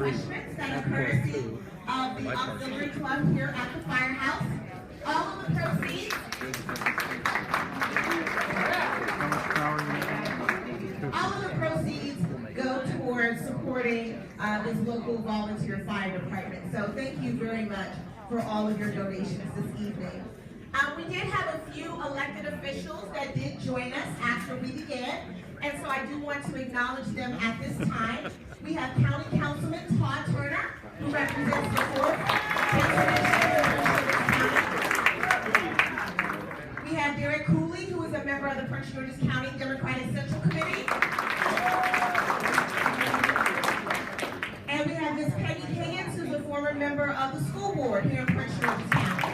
Refreshments that are courtesy of the auxiliary club here at the firehouse. All of the proceeds go towards supporting this local volunteer fire department. So thank you very much for all of your donations this evening. We did have a few elected officials that did join us after we began, and so I do want to acknowledge them at this time. We have County Councilman Todd Turner, who represents the 4th. We have Derek Cooley, who is a member of the Prince George's County Democratic Central Committee. And we have Ms. Peggy Higgins, who's a former member of the school board here in Prince George's County.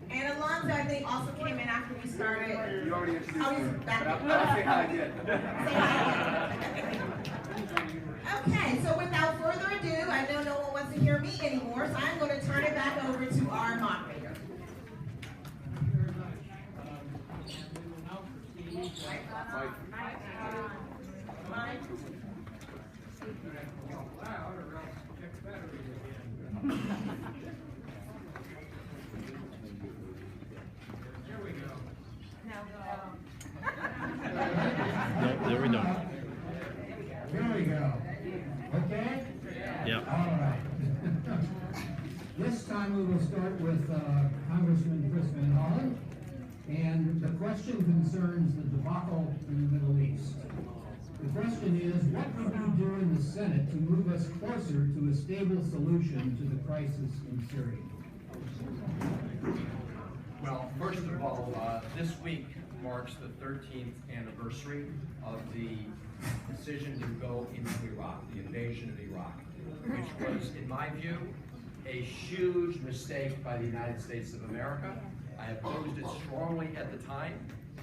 And Alonzo, I think, also came in after we started. You already introduced me. I'll say hi again. Say hi again. Okay, so without further ado, I know no one wants to hear me anymore, so I'm going to turn it back over to our moderator. There we go. There we go. Okay? Yeah. All right. This time we will start with Congressman Chris Van Hollen. And the question concerns the debacle in the Middle East. The question is, what can we do in the Senate to move us closer to a stable solution to the crisis in Syria? Well, first of all, this week marks the 13th anniversary of the decision to go into Iraq, the invasion of Iraq, which was, in my view, a huge mistake by the United States of America. I opposed it strongly at the time,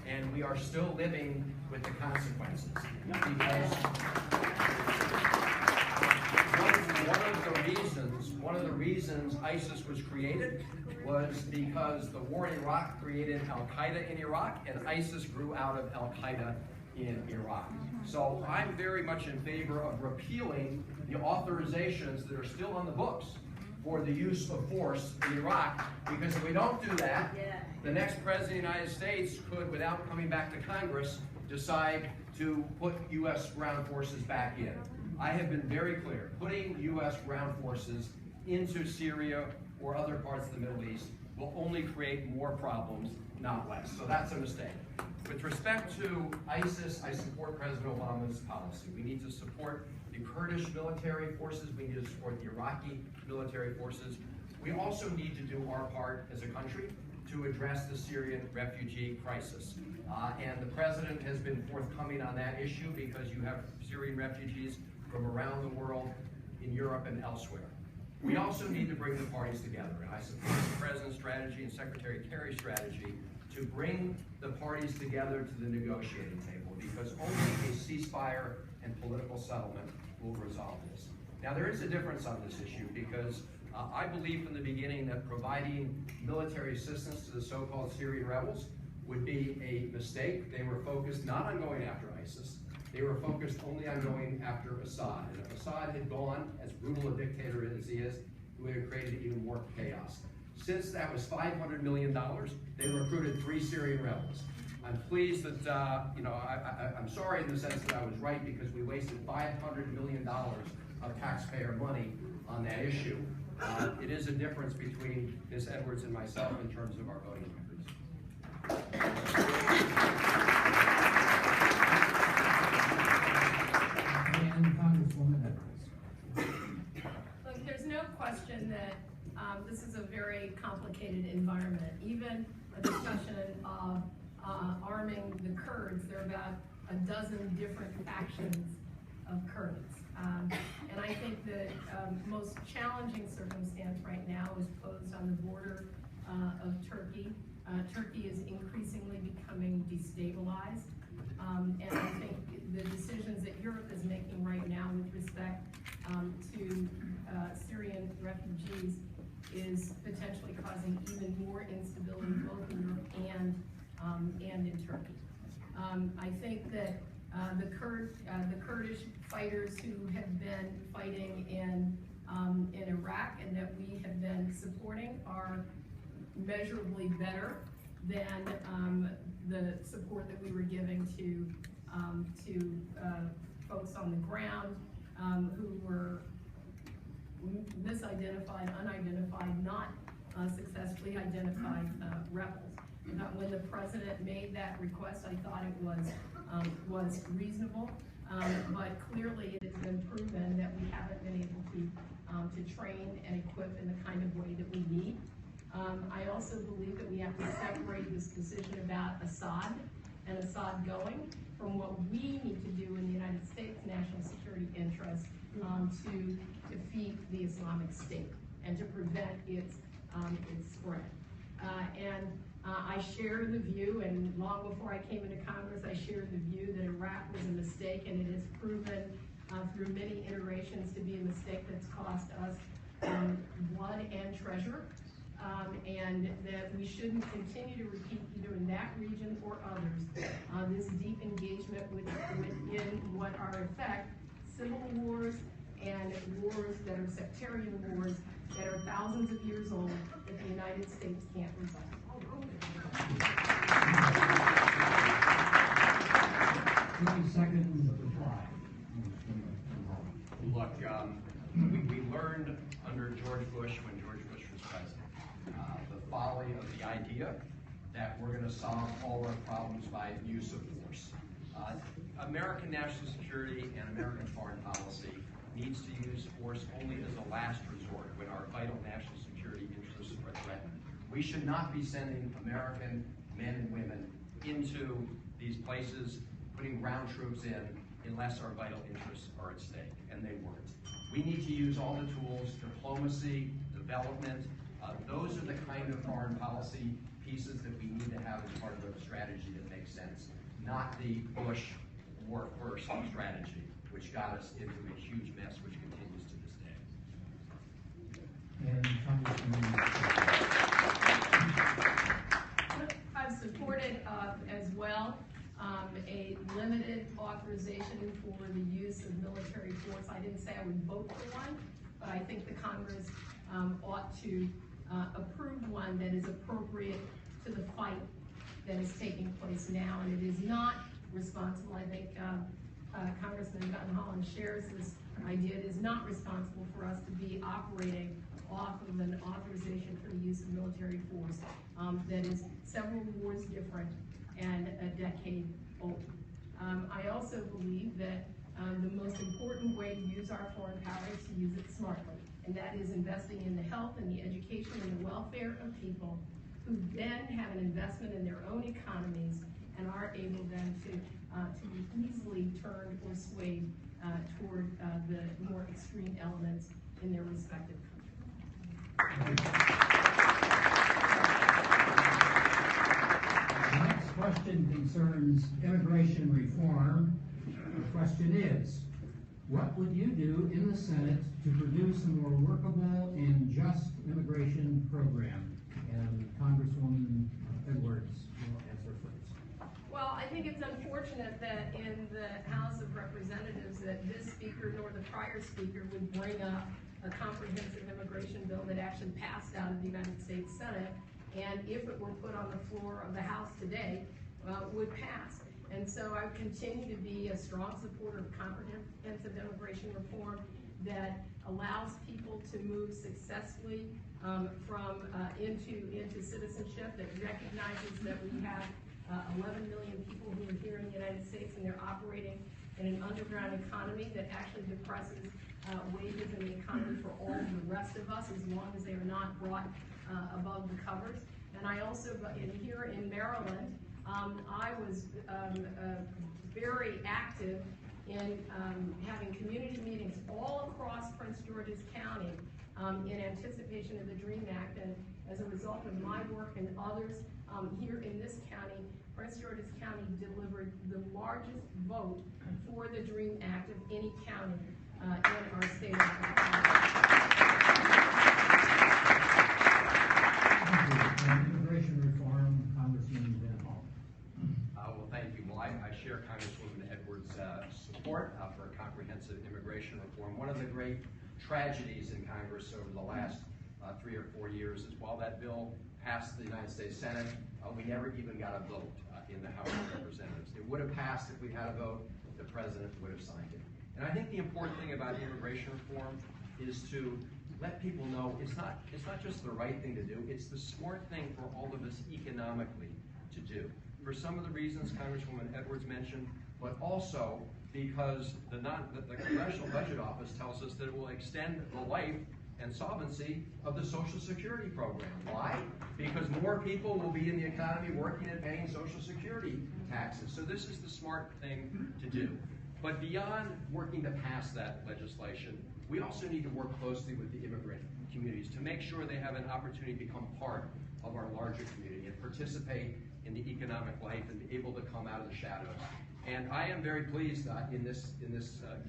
and we are still living with the consequences. Because one of the reasons ISIS was created was because the war in Iraq created Al-Qaeda in Iraq, and ISIS grew out of Al-Qaeda in Iraq. So I'm very much in favor of repealing the authorizations that are still on the books for the use of force in Iraq, because if we don't do that, the next president of the United States could, without coming back to Congress, decide to put U.S. ground forces back in. I have been very clear, putting U.S. ground forces into Syria or other parts of the Middle East will only create more problems, not less. So that's a mistake. With respect to ISIS, I support President Obama's policy. We need to support the Kurdish military forces. We need to support the Iraqi military forces. We also need to do our part as a country to address the Syrian refugee crisis. And the president has been forthcoming on that issue because you have Syrian refugees from around the world, in Europe and elsewhere. We also need to bring the parties together, and I support the president's strategy and Secretary Kerry's strategy to bring the parties together to the negotiating table, because only a ceasefire and political settlement will resolve this. Now, there is a difference on this issue, because I believe from the beginning that providing military assistance to the so-called Syrian rebels would be a mistake. They were focused not on going after ISIS. They were focused only on going after Assad. And if Assad had gone, as brutal a dictator as he is, it would have created even more chaos. Since that was $500 million, they recruited 3 Syrian rebels. I'm pleased that, I'm sorry in the sense that I was right, because we wasted $500 million of taxpayer money on that issue. It is a difference between Ms. Edwards and myself in terms of our voting records. And Congresswoman Edwards. Look, there's no question that this is a very complicated environment. Even a discussion of arming the Kurds, there are about a dozen different factions of Kurds. And I think the most challenging circumstance right now is posed on the border of Turkey. Turkey is increasingly becoming destabilized. And I think the decisions that Europe is making right now with respect to Syrian refugees is potentially causing even more instability both in Europe and in Turkey. I think that the Kurdish fighters who have been fighting in Iraq and that we have been supporting are measurably better than the support that we were giving to folks on the ground who were misidentified, unidentified, not successfully identified rebels. When the president made that request, I thought it was reasonable, but clearly it has been proven that we haven't been able to train and equip in the kind of way that we need. I also believe that we have to separate this decision about Assad and Assad going from what we need to do in the United States national security interest to defeat the Islamic State and to prevent its spread. I share the view, and long before I came into Congress, I shared the view that Iraq was a mistake, and it has proven through many iterations to be a mistake that's cost us blood and treasure, and that we shouldn't continue to repeat either in that region or others this deep engagement within what are in fact civil wars and wars that are sectarian wars that are thousands of years old that the United States can't resolve. Seconds reply. Look, we learned under George Bush, when George Bush was president, the folly of the idea that we're going to solve all our problems by use of force. American national security and American foreign policy needs to use force only as a last resort when our vital national security interests are threatened. We should not be sending American men and women into these places, putting ground troops in, unless our vital interests are at stake, and they weren't. We need to use all the tools, diplomacy, development. Those are the kind of foreign policy pieces that we need to have as part of a strategy that makes sense, not the Bush war first strategy, which got us into a huge mess, which continues to this day. And Congressman. I've supported as well a limited authorization for the use of military force. I didn't say I would vote for one, but I think the Congress ought to approve one that is appropriate to the fight that is taking place now. And it is not responsible, I think Congressman Holland shares this idea, it is not responsible for us to be operating off of an authorization for the use of military force that is several wars different and a decade old. I also believe that the most important way to use our foreign power is to use it smartly, and that is investing in the health and the education and the welfare of people who then have an investment in their own economies and are able then to be easily turned or swayed toward the more extreme elements in their respective countries. The next question concerns immigration reform. The question is, what would you do in the Senate to produce a more workable and just immigration program? And Congresswoman Edwards will answer first. Well, I think it's unfortunate that in the House of Representatives that this speaker nor the prior speaker would bring up a comprehensive immigration bill that actually passed out of the United States Senate, and if it were put on the floor of the House today, would pass. And so I would continue to be a strong supporter of comprehensive immigration reform that allows people to move successfully into citizenship, that recognizes that we have 11 million people who are here in the United States and they're operating in an underground economy that actually depresses wages in the economy for all of the rest of us as long as they are not brought above the covers. And I also, here in Maryland, I was very active in having community meetings all across Prince George's County in anticipation of the DREAM Act. And as a result of my work and others here in this county, Prince George's County delivered the largest vote for the DREAM Act of any county in our state of Immigration reform, Congressman Van Hollen. Well, thank you. Well, I share Congresswoman Edwards' support for a comprehensive immigration reform. One of the great tragedies in Congress over the last 3 or 4 years is while that bill passed the United States Senate, we never even got a vote in the House of Representatives. It would have passed if we had a vote. The president would have signed it. And I think the important thing about immigration reform is to let people know it's not just the right thing to do, it's the smart thing for all of us economically to do. For some of the reasons Congresswoman Edwards mentioned, but also because the Congressional Budget Office tells us that it will extend the life and solvency of the Social Security program. Why? Because more people will be in the economy working and paying Social Security taxes. So this is the smart thing to do. But beyond working to pass that legislation, we also need to work closely with the immigrant communities to make sure they have an opportunity to become part of our larger community and participate in the economic life and be able to come out of the shadows. And I am very pleased in this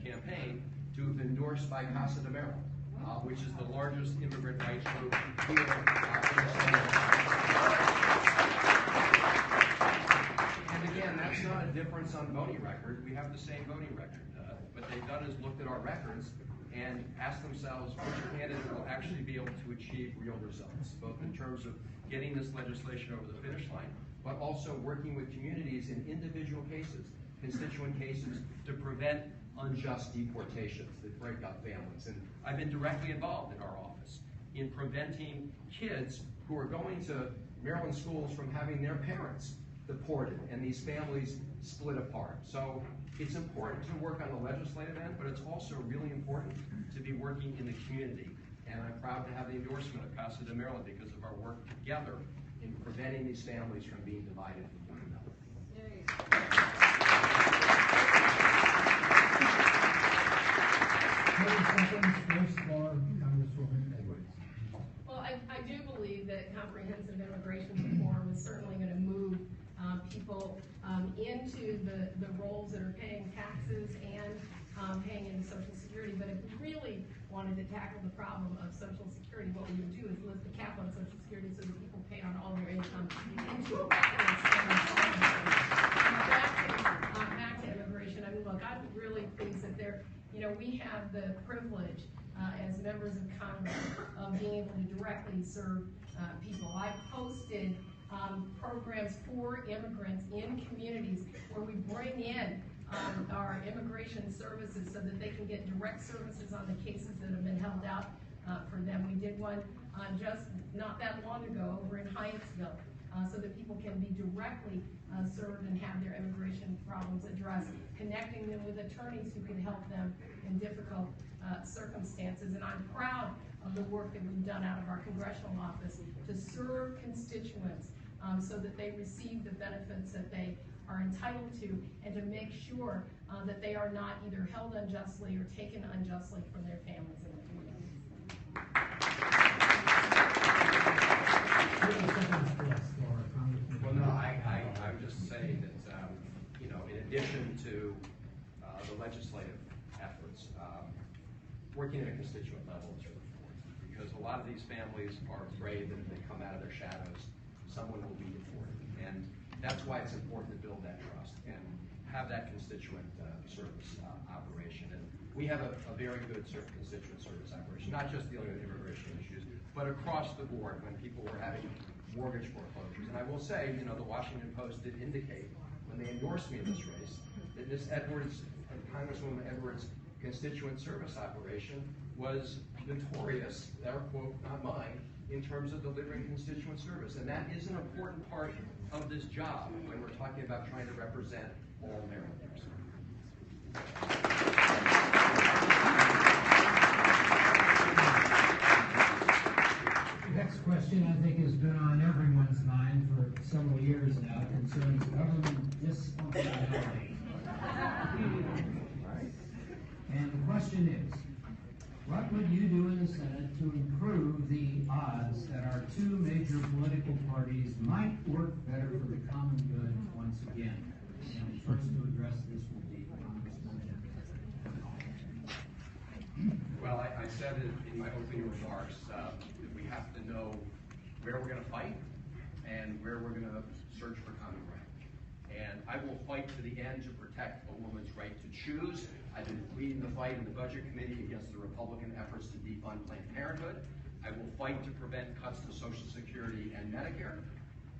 campaign to have been endorsed by Casa de Maryland, which is the largest immigrant rights group here in the state. And again, that's not a difference on voting record. We have the same voting record. What they've done is looked at our records and asked themselves which candidate will actually be able to achieve real results, both in terms of getting this legislation over the finish line, but also working with communities in individual cases, constituent cases, to prevent unjust deportations that break up families. And I've been directly involved in our office in preventing kids who are going to Maryland schools from having their parents deported and these families split apart. So it's important to work on the legislative end, but it's also really important to be working in the community. And I'm proud to have the endorsement of Casa de Maryland because of our work together in preventing these families from being divided from one another. 30 seconds, first for Congresswoman Edwards. Well, I do believe that comprehensive immigration reform is certainly going to move people into the roles that are paying taxes and paying into Social Security. But if we really wanted to tackle the problem of Social Security, what we would do is lift the cap on Social Security so that people pay on all their income into it. Back to immigration. I mean, look, I'm really pleased that we have the privilege as members of Congress of being able to directly serve people. I've hosted programs for immigrants in communities where we bring in our immigration services so that they can get direct services on the cases that have been held out for them. We did one just not that long ago over in Hyattsville so that people can be directly served and have their immigration problems addressed, connecting them with attorneys who can help them in difficult circumstances. And I'm proud of the work that we've done out of our congressional office to serve constituents so that they receive the benefits that they are entitled to, and to make sure that they are not either held unjustly or taken unjustly from their families and their communities. 30 seconds left for Congresswoman. Well, no, I would just say that, in addition to the legislative efforts, working at a constituent level is really important, because a lot of these families are afraid that if they come out of their shadows, someone will be deported. And that's why it's important to build that trust and have that constituent service operation. And we have a very good constituent service operation, not just dealing with immigration issues, but across the board when people were having mortgage foreclosures. And I will say, the Washington Post did indicate when they endorsed me in this race that Ms. Edwards, Congresswoman Edwards' constituent service operation was notorious, their quote, not mine, in terms of delivering constituent service. And that is an important part of this job when we're talking about trying to represent all Marylanders. The next question, I think, has been on everyone's mind for several years now. It concerns government dysfunctionality. And the question is, what would you do in the Senate to improve the odds that our two major political parties might work better for the common good once again? And first to address this will be Congressman. Well, I said it in my opening remarks that we have to know where we're going to fight and where we're going to search for common ground. And I will fight to the end to protect the woman's right to choose. I've been leading the fight in the Budget Committee against the Republican efforts to defund Planned Parenthood. I will fight to prevent cuts to Social Security and Medicare.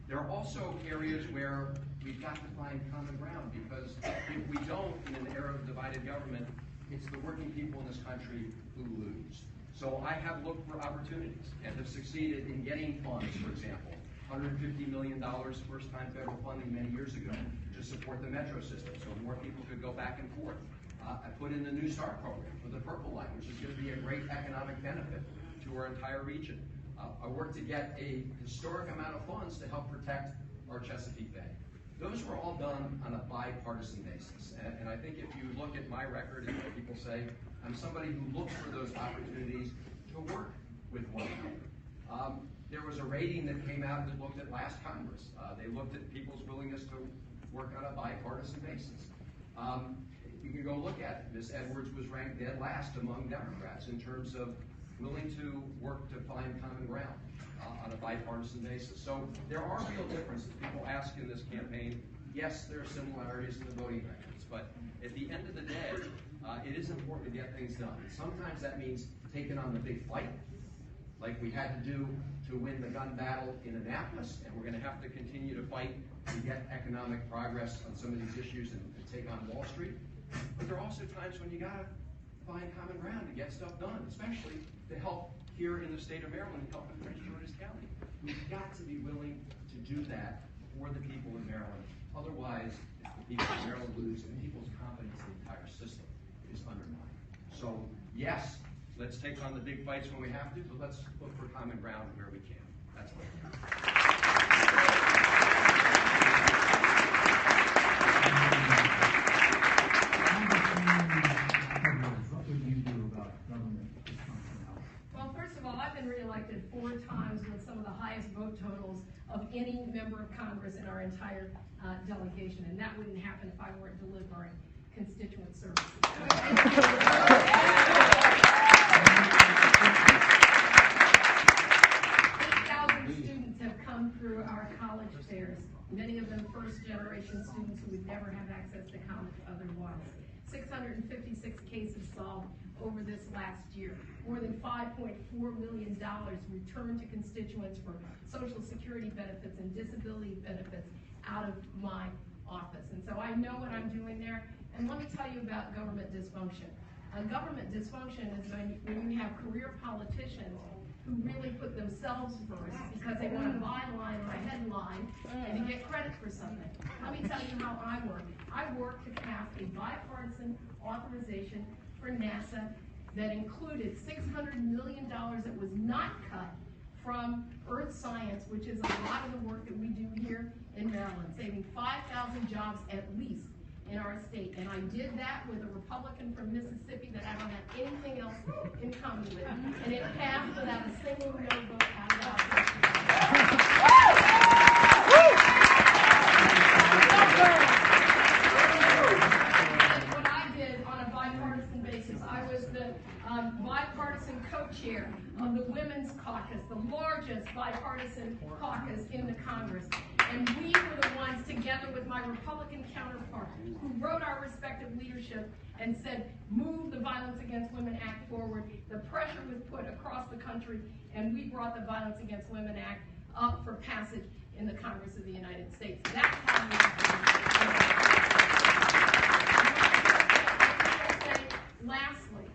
There are also areas where we've got to find common ground, because if we don't, in an era of divided government, it's the working people in this country who lose. So I have looked for opportunities and have succeeded in getting funds, for example, $150 million first-time federal funding many years ago to support the metro system so more people could go back and forth. I put in the New Start program for the Purple Line, which is going to be a great economic benefit to our entire region. I worked to get a historic amount of funds to help protect our Chesapeake Bay. Those were all done on a bipartisan basis. And I think if you look at my record, and people say, I'm somebody who looks for those opportunities to work with one another. There was a rating that came out that looked at last Congress. They looked at people's willingness to work on a bipartisan basis. You can go look at it. Ms. Edwards was ranked dead last among Democrats in terms of willing to work to find common ground on a bipartisan basis. So there are real differences. People ask in this campaign, yes, there are similarities in the voting records, but at the end of the day, it is important to get things done. Sometimes that means taking on the big fight, like we had to do to win the gun battle in Annapolis, and we're going to have to continue to fight to get economic progress on some of these issues and take on Wall Street. But there are also times when you got to find common ground to get stuff done, especially to help here in the state of Maryland, help in Prince George's County. We've got to be willing to do that for the people in Maryland. Otherwise, the people in Maryland lose, and people's confidence in the entire system is undermined. So, yes, let's take on the big fights when we have to, but let's look for common ground where we can. That's what What would you do about government dysfunctionality? Well, first of all, I've been reelected 4 times with some of the highest vote totals of any member of Congress in our entire delegation, and that wouldn't happen if I weren't delivering constituent services. 8,000 students have come through our college fairs, many of them first-generation students who would never have access to college otherwise. 656 cases solved over this last year. More than $5.4 million returned to constituents for Social Security benefits and disability benefits out of my office. And so I know what I'm doing there. And let me tell you about government dysfunction. Government dysfunction is when you have career politicians who really put themselves first because they want a byline or a headline and to get credit for something. Let me tell you how I work. I work to pass a bipartisan authorization for NASA that included $600 million that was not cut from Earth Science, which is a lot of the work that we do here in Maryland, saving 5,000 jobs at least in our state. And I did that with a Republican from Mississippi that I don't have anything else in common with. And it passed without a single no vote out of the House. What I did on a bipartisan basis, I was the bipartisan co-chair of the Women's Caucus, the largest bipartisan caucus in the Congress. And we were the ones, together with my Republican counterpart, who wrote our respective leadership and said, move the Violence Against Women Act forward. The pressure was put across the country, and we brought the Violence Against Women Act up for passage in the Congress of the United States. That's how we lastly,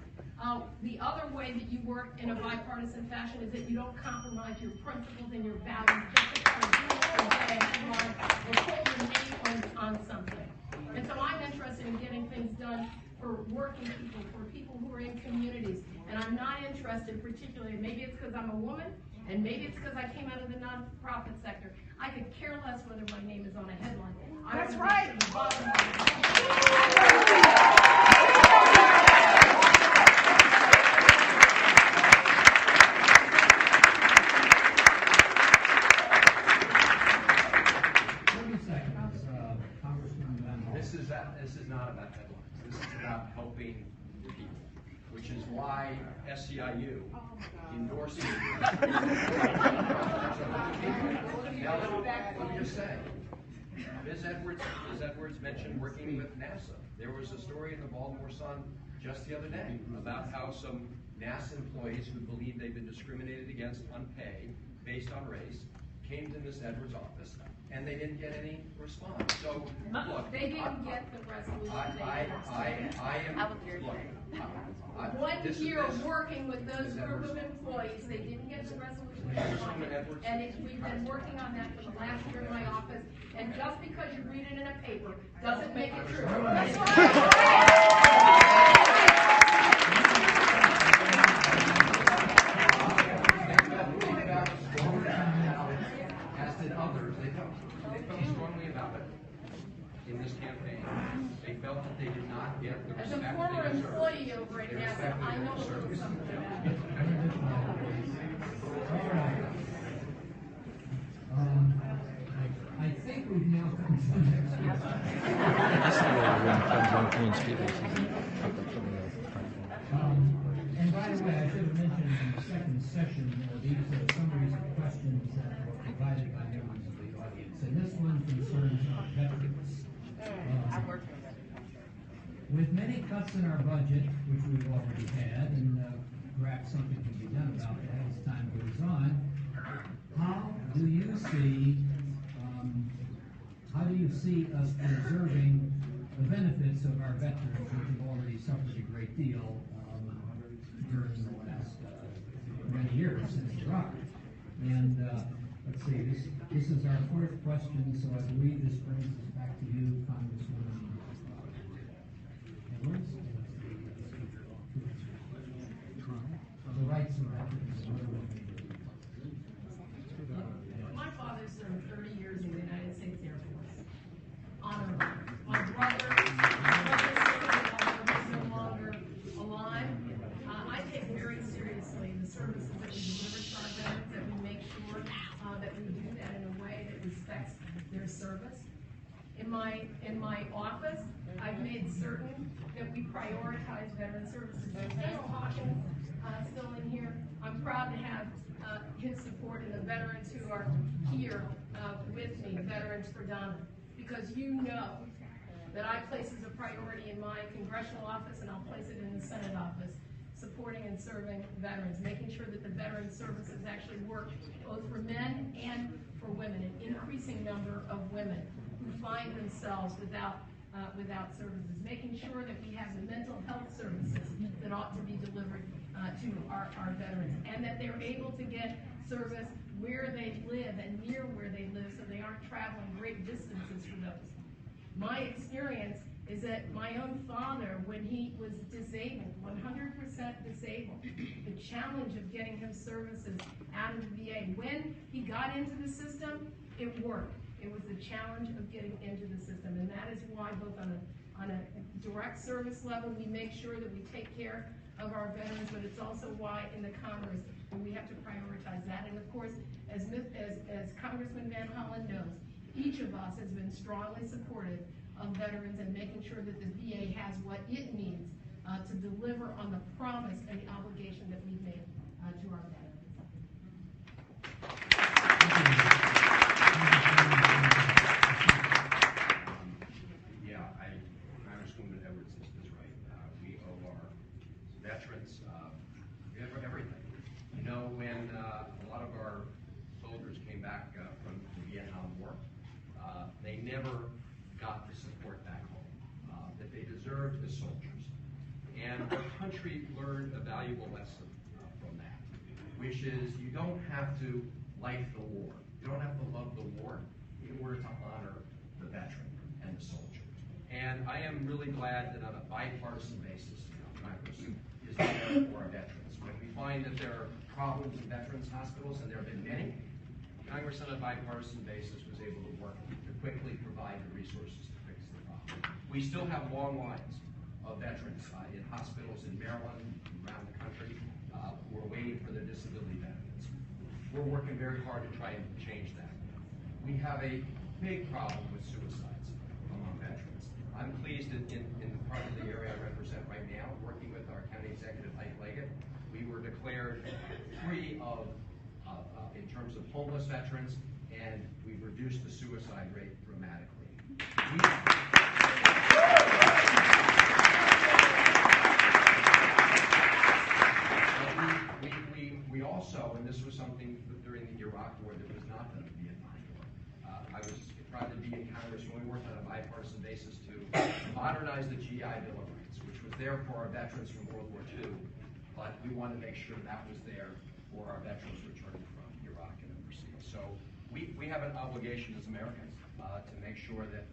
the other way that you work in a bipartisan fashion is that you don't compromise your principles and your values just because you get a headline or put your name on something. And so I'm interested in getting things done for working people, for people who are in communities. And I'm not interested particularly, maybe it's because I'm a woman, and maybe it's because I came out of the nonprofit sector. I could care less whether my name is on a headline. That's right. This is not about headlines. This is about helping the people, which is why SEIU endorses Now, let me just say, Ms. Edwards mentioned working with NASA. There was a story in the Baltimore Sun just the other day about how some NASA employees who believed they'd been discriminated against on pay based on race came to Ms. Edwards' office and they didn't get any response. So look, They didn't get the resolution. I am, look, 1 year working with those group of employees, they didn't get the resolution. And we've been working on that for the last year in my office, and just because you read it in a paper doesn't make it true. As did others, they felt strongly about it in this campaign. They felt that they did not get the As a respect former they deserved. employee over at NASA, I know a little something about it. All right. I think we've now come to the next one. This is where when it comes on clean speakers, And by the way, I should have mentioned in the second session, these are summaries of questions that were provided by members of the audience. And this one concerns our veterans. With many cuts in our budget, which we've already had, and perhaps something can be done about that as time goes on, how do you see us preserving the benefits of our veterans, which have already suffered a great deal during the last many years since Iraq? And let's see, this is our fourth question, so I believe this brings us back to you, Congresswoman Edwards. The rights of veterans. My father served 30 years in the United States Air Force. Honorable. My brother is no longer alive. I take very seriously the services that we deliver to our veterans, that we make sure that we do that in a way that respects their service. In my office, I've made certain that we prioritize veteran services. General Hawkins still in here. I'm proud to have his support and the veterans who are here with me, Veterans for Donna, because you know that I place as a priority in my congressional office, and I'll place it in the Senate office, supporting and serving veterans, making sure that the veteran services actually work both for men and for women, an increasing number of women who find themselves without services, making sure that we have the mental health services that ought to be delivered to our veterans, and that they're able to get service where they live and near where they live, so they aren't traveling great distances for those. My experience is that my own father, when he was disabled, 100% disabled, the challenge of getting him services out of the VA, when he got into the system, it worked. It was the challenge of getting into the system, and that is why both on a direct service level, we make sure that we take care of our veterans, but it's also why in the Congress we have to prioritize that. And of course, as Congressman Van Hollen knows, each of us has been strongly supportive of veterans and making sure that the VA has what it needs to deliver on the promise and the obligation that we've made to our veterans. Congresswoman Edwards is right. We owe our veterans everything. You know, when a lot of our soldiers came back from the Vietnam War, they never got the support back home that they deserved as soldiers. And our country learned a valuable lesson from that, which is you don't have to like the war. You don't have to love the war in order to honor the veteran and the soldier. And I am really glad that on a bipartisan basis, Congress is there for our veterans. When we find that there are problems in veterans hospitals, and there have been many, Congress on a bipartisan basis was able to work to quickly provide the resources to fix the problem. We still have long lines of veterans in hospitals in Maryland and around the country who are waiting for their disability benefits. We're working very hard to try and change that. We have a big problem with suicides among veterans. I'm pleased in the part of the area I represent right now, working with our county executive, Ike Leggett, we were declared free of, in terms of homeless veterans and we've reduced the suicide rate dramatically. We also, and this was something during the Iraq War that was not done in the Vietnam War. I was proud to be in Congress when we worked on a bipartisan basis to modernize the GI Bill of Rights, which was there for our veterans from World War II, but we wanted to make sure that was there for our veterans returning from Iraq and overseas. So we have an obligation as Americans to make sure that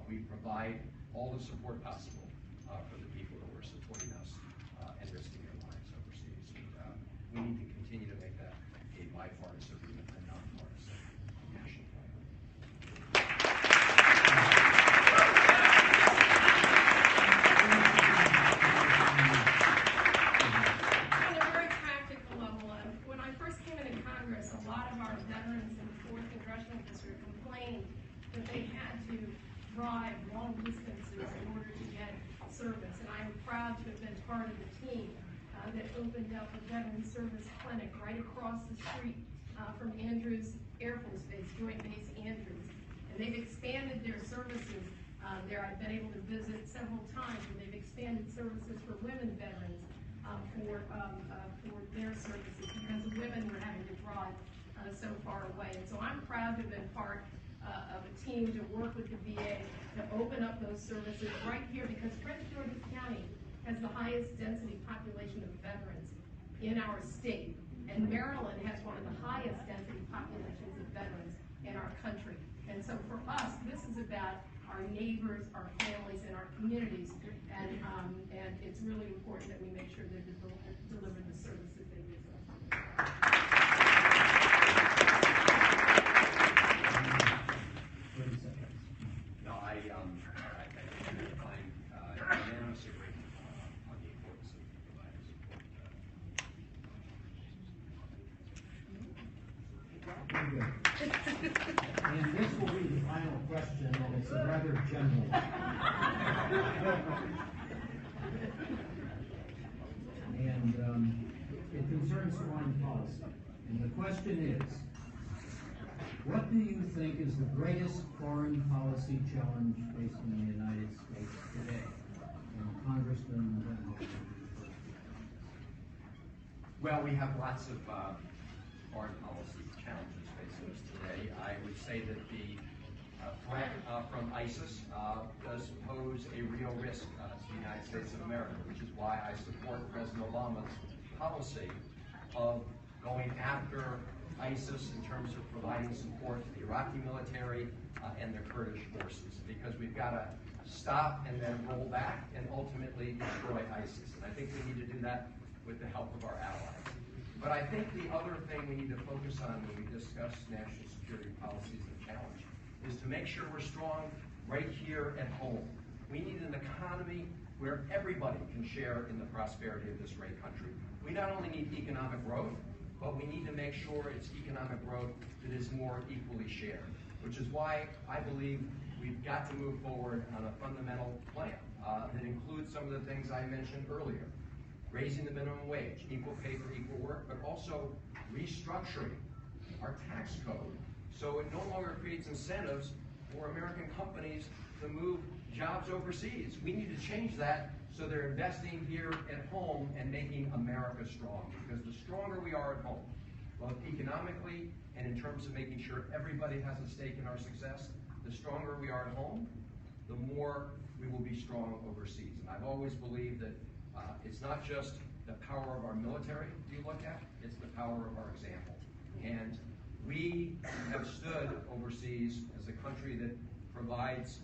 we provide all the support possible for the people who are supporting us and risking their lives overseas. And, we need to continue to make that a bipartisan and nonpartisan national priority. On a very practical level, when I first came into Congress, a lot of our veterans in the 4th Congressional District complained that they had to drive long distances in order to get service. And I'm proud to have been part of the team that opened up a veteran service clinic right across the street from Andrews Air Force Base, Joint Base Andrews. And they've expanded their services there. I've been able to visit several times, and they've expanded services for women veterans for their services because the women were having to drive so far away. And so I'm proud to have been part of a team to work with the VA to open up those services right here, because Prince George's County has the highest density population of veterans in our state, and Maryland has one of the highest density populations of veterans in our country. And so for us, this is about our neighbors, our families, and our communities, and it's really important that we make sure they deliver the services they deserve. No, I find unanimous agreement on the importance of providing support. Very good. And this will be the final question, and it's a rather general one. And it concerns foreign policy. And the question is, what do you think is the greatest foreign policy challenge facing the United States today? And Congressman Van Hollen. Well, we have lots of foreign policy challenges facing us today. I would say that the threat from ISIS does pose a real risk to the United States of America, which is why I support President Obama's policy of going after ISIS in terms of providing support to the Iraqi military and the Kurdish forces, because we've got to stop and then roll back and ultimately destroy ISIS. And I think we need to do that with the help of our allies. But I think the other thing we need to focus on when we discuss national security policies and challenge is to make sure we're strong right here at home. We need an economy where everybody can share in the prosperity of this great country. We not only need economic growth, but we need to make sure it's economic growth that is more equally shared, which is why I believe we've got to move forward on a fundamental plan that includes some of the things I mentioned earlier. Raising the minimum wage, equal pay for equal work, but also restructuring our tax code so it no longer creates incentives for American companies to move jobs overseas. We need to change that so they're investing here at home and making America strong, because the stronger we are at home, both economically and in terms of making sure everybody has a stake in our success, the stronger we are at home, the more we will be strong overseas. And I've always believed that it's not just the power of our military you look at, it's the power of our example. And we have stood overseas as a country that provides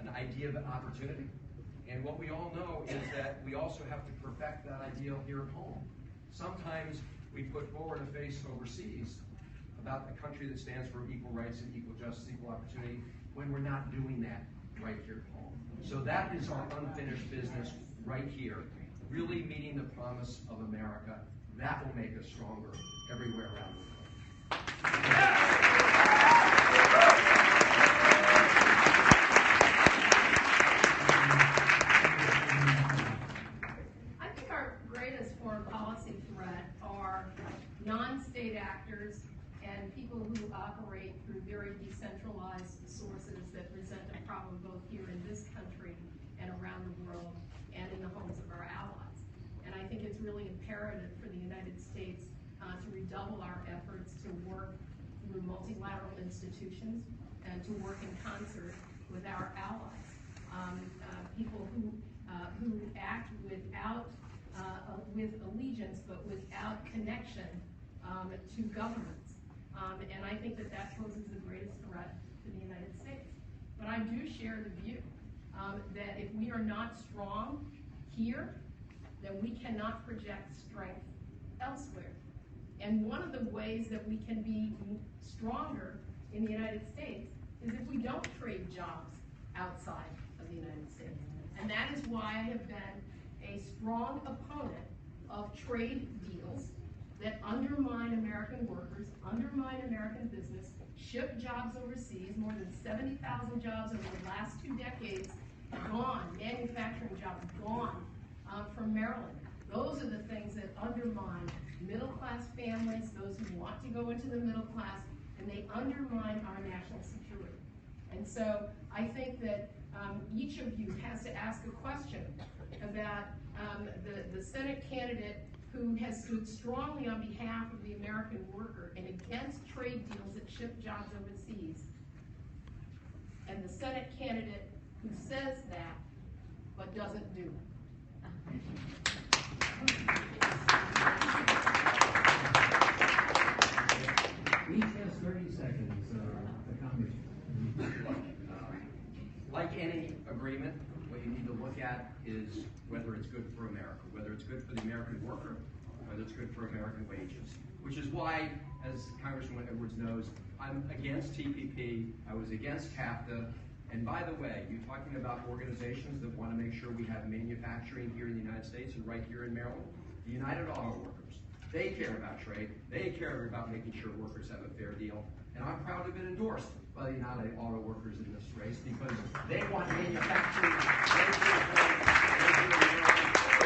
an idea of an opportunity. And what we all know is that we also have to perfect that ideal here at home. Sometimes we put forward a face overseas about the country that stands for equal rights and equal justice, equal opportunity, when we're not doing that right here at home. So that is our unfinished business right here, really meeting the promise of America. That will make us stronger everywhere around the world. I think our greatest foreign policy threat are non-state actors and people who operate through very decentralized sources that present a problem both here in this country and around the world and in the homes of our allies. And I think it's really imperative for the United States to redouble our efforts to work through multilateral institutions and to work in concert with our allies. People who act without, with allegiance, but without connection to governments. And I think that that poses the greatest threat to the United States. But I do share the view that if we are not strong here, then we cannot project strength elsewhere. And one of the ways that we can be stronger in the United States is if we don't trade jobs outside of the United States. And that is why I have been a strong opponent of trade deals that undermine American workers, undermine American business, ship jobs overseas, more than 70,000 jobs over the last 2 decades gone, manufacturing jobs gone from Maryland. Those are the things that undermine middle-class families, those who want to go into the middle class, and they undermine our national security. And so I think that each of you has to ask a question about the Senate candidate who has stood strongly on behalf of the American worker and against trade deals that ship jobs overseas, and the Senate candidate who says that but doesn't do it. Each has 30 seconds, the Congressman. Like any agreement, what you need to look at is whether it's good for America, whether it's good for the American worker, whether it's good for American wages. Which is why, as Congresswoman Edwards knows, I'm against TPP, I was against CAFTA, and by the way, you're talking about organizations that want to make sure we have manufacturing here in the United States and right here in Maryland. The United Auto Workers, they care about trade, they care about making sure workers have a fair deal, and I'm proud to have been endorsed by the United Auto Workers in this race because they want manufacturing, they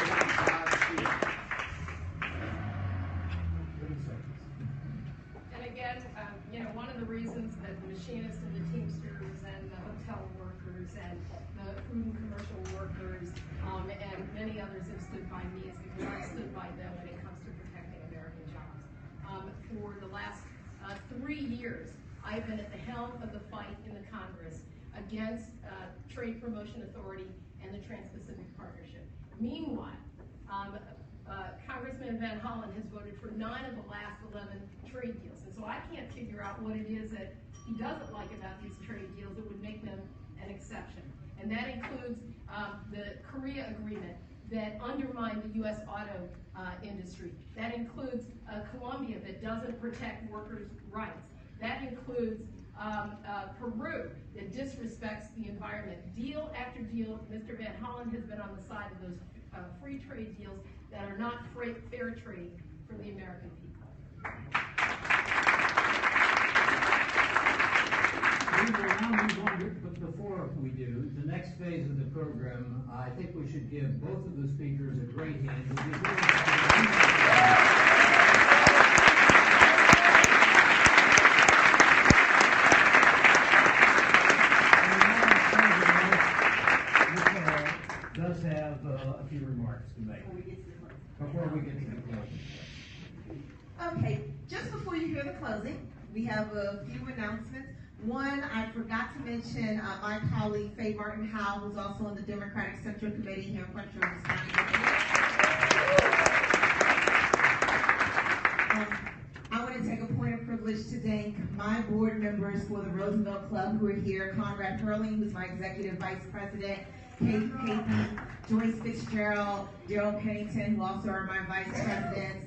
want jobs here. 30 seconds. And again, one of the reasons that the machinists and the Teamsters and the hotel workers and the food and commercial workers and many others have stood by me is because I've stood by them when it comes to protecting American jobs. For the last 3 years, I've been at the helm of the fight in the Congress against Trade Promotion Authority and the Trans-Pacific Partnership. Meanwhile, Congressman Van Hollen has voted for 9 of the last 11 trade deals. And so I can't figure out what it is that he doesn't like about these trade deals that would make them an exception. And that includes the Korea agreement that undermined the U.S. auto industry. That includes Colombia that doesn't protect workers' rights. That includes Peru that disrespects the environment. Deal after deal, Mr. Van Hollen has been on the side of those free trade deals that are not fair trade for the American people. We will now move on, but before we do, the next phase of the program, I think we should give both of the speakers a great hand. Does have a few remarks to make before we get to the closing. Okay, just before you hear the closing, we have a few announcements. One, I forgot to mention my colleague Faye Martin Howe, who's also on the Democratic Central Committee here in Fletcher, Wisconsin. I want to take a point of privilege to thank my board members for the Roosevelt Club who are here. Conrad Hurling, who's my executive vice president, Kate Payton, Joyce Fitzgerald, Daryl Pennington, who also are my vice presidents,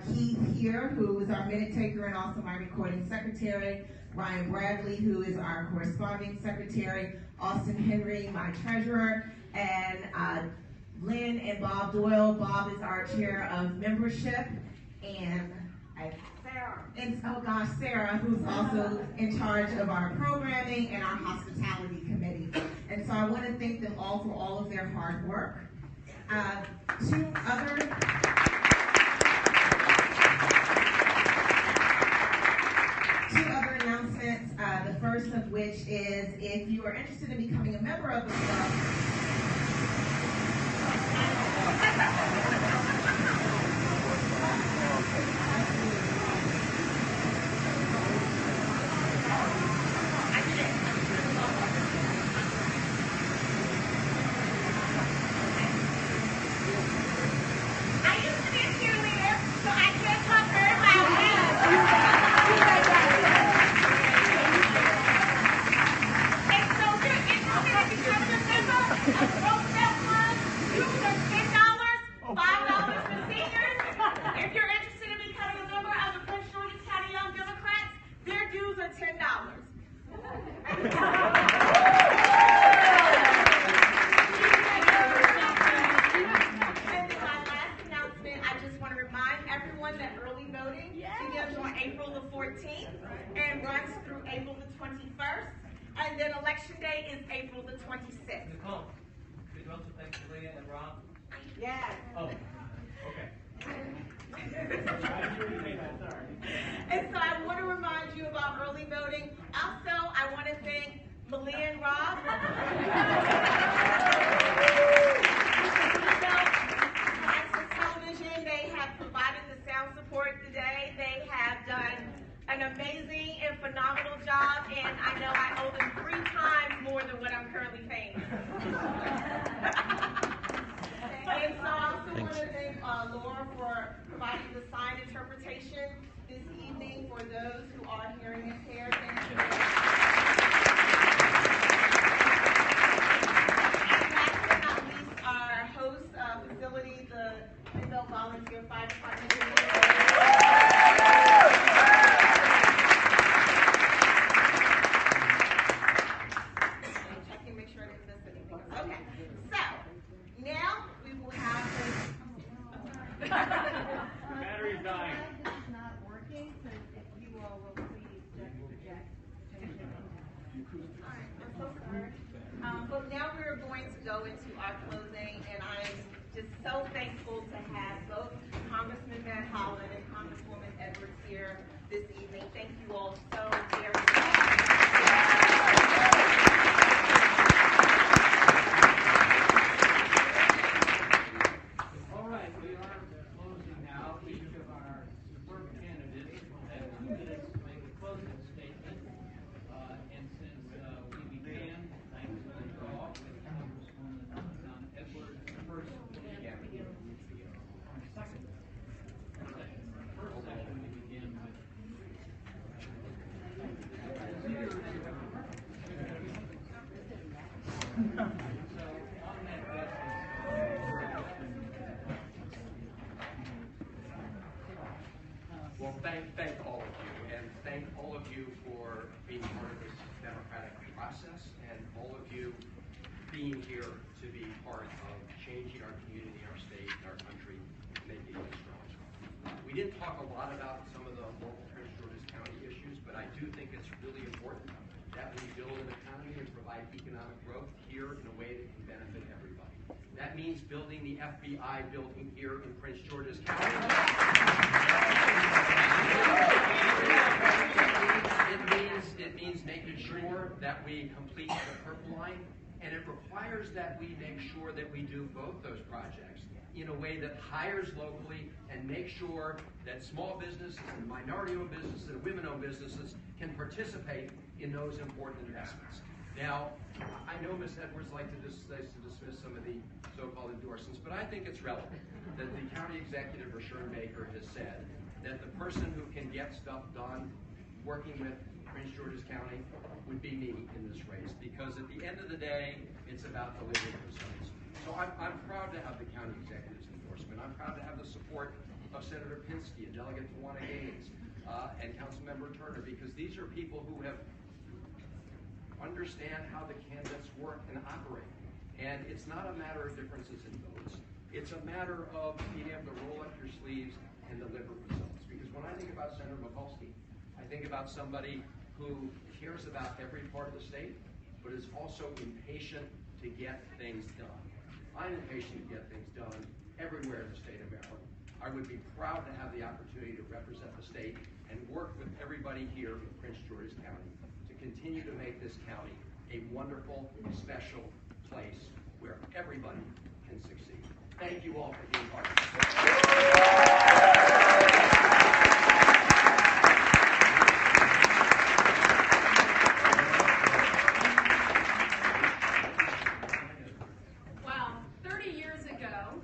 Keith here, who is our minute taker and also my recording secretary, Ryan Bradley, who is our corresponding secretary, Austin Henry, my treasurer, and Lynn and Bob Doyle. Bob is our chair of membership, and Sarah, who's also in charge of our programming and our hospitality committee. And so I want to thank them all for all of their hard work. Two other which is if you are interested in becoming a member of the club. April the 14th and runs through April the 21st, and then election day is April the 26th. Nicole, could you also thank Leah and Rob? Yes. Oh, okay. And so I want to remind you about early voting. Also, I want to thank Malia and Rob. Television, they have provided the sound support today. They have done an amazing and phenomenal job, and I know I owe them 3 times more than what I'm currently paying. And so I also want to thank Laura for providing the sign interpretation this evening for those who are hearing impaired. Thank you. And last but not least, our host facility, the Greenbelt Volunteer Fire Department. Checking, make sure I didn't miss anything. Okay, so now we will have this. The battery's dying. It's not working, so if you all will please just project. All right, I'm so sorry. But now we're going to go into our closing, and I'm just so thankful to have both Congressman Van Hollen and Congresswoman Edwards here this evening. Thank you all so very much. All right, we are closing now. Each of our superb candidates will have 2 minutes to make a closing statement. And since we began, thanks to the draw, with Congresswoman Edwards first, first session we begin with. So on that basis, Well, thank all of you, and thank all of you for being part of this democratic process, and all of you being here to be part of changing our community, our state, our country, making it stronger. We didn't talk a lot about some of the local Prince George's County issues, but I do think it's really important that we build an economy and provide economic growth here in a way that can benefit everybody. That means building the FBI building here in Prince George's County. It means making sure that we complete the Purple Line, and it requires that we make sure that we do both those projects in a way that hires locally and makes sure that small businesses and minority-owned businesses and women-owned businesses can participate in those important investments. Now, I know Ms. Edwards likes to dismiss some of the so-called endorsements, but I think it's relevant that the county executive, Rashawn Baker, has said that the person who can get stuff done working with Prince George's County would be me in this race, because at the end of the day, it's about delivering results. So I'm proud to have the county executive's endorsement. I'm proud to have the support of Senator Pinsky and Delegate Tawana Gaines and Councilmember Turner, because these are people who have understand how the candidates work and operate. And it's not a matter of differences in votes. It's a matter of being able to roll up your sleeves and deliver results. Because when I think about Senator Mikulski, I think about somebody who cares about every part of the state, but is also impatient to get things done. I'm impatient to get things done everywhere in the state of Maryland. I would be proud to have the opportunity to represent the state and work with everybody here in Prince George's County to continue to make this county a wonderful, special place where everybody can succeed. Thank you all for being part of this. Wow, 30 years ago,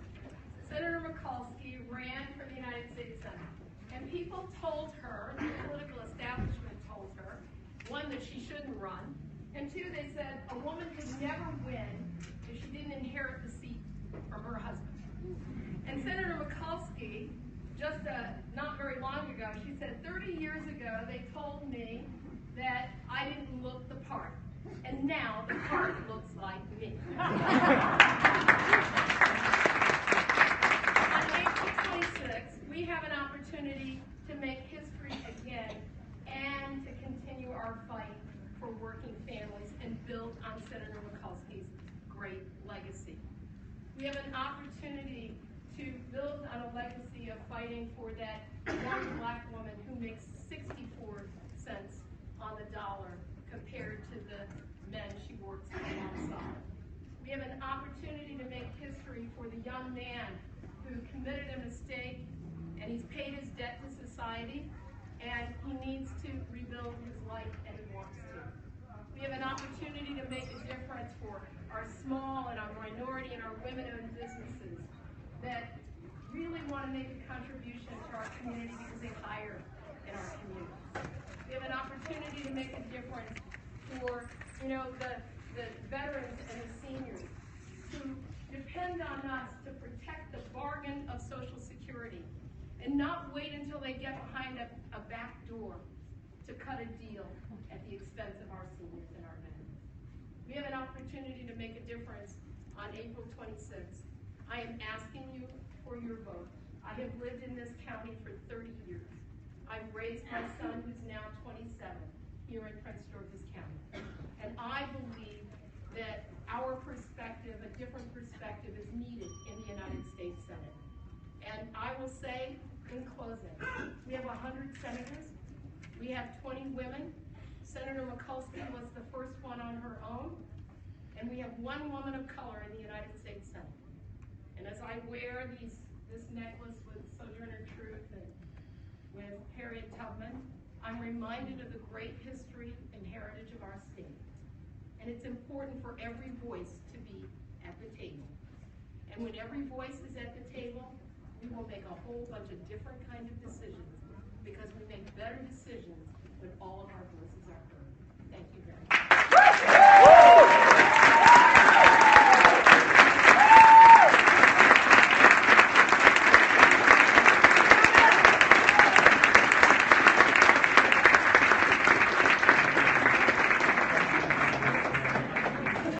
Senator Mikulski ran for the United States Senate. And people told her, the political establishment told her, one, that she shouldn't run, and two, they said a woman could never win if she didn't inherit the seat from her husband. And Senator Mikulski, just not very long ago, she said, 30 years ago, they told me that I didn't look the part. And now the part looks like me. On April 26th, we have an opportunity to make history again and to continue our fight for working families and build on Senator Mikulski's great legacy. We have an opportunity to build on a legacy of fighting for that young black woman who makes 64 cents on the dollar compared to the men she works alongside. We have an opportunity to make history for the young man who committed a mistake and he's paid his debt to society and he needs to rebuild his life and he wants to. We have an opportunity to make a difference for our small and our minority and our women-owned businesses that really want to make a contribution to our community because they hire in our community. We have an opportunity to make a difference for, the veterans and the seniors who depend on us to protect the bargain of Social Security and not wait until they get behind a back door to cut a deal at the expense of our seniors and our veterans. We have an opportunity to make a difference on April 26th. I am asking you for your vote. I have lived in this county for 30 years. I've raised my son, who's now 27, here in Prince George's County. And I believe that our perspective, a different perspective, is needed in the United States Senate. And I will say, in closing, we have 100 senators. We have 20 women. Senator Mikulski was the first one on her own. And we have one woman of color in the United States Senate. And as I wear this necklace with Sojourner Truth and with Harriet Tubman, I'm reminded of the great history and heritage of our state. And it's important for every voice to be at the table. And when every voice is at the table, we will make a whole bunch of different kinds of decisions because we make better decisions when all of our voices are heard. Thank you very much.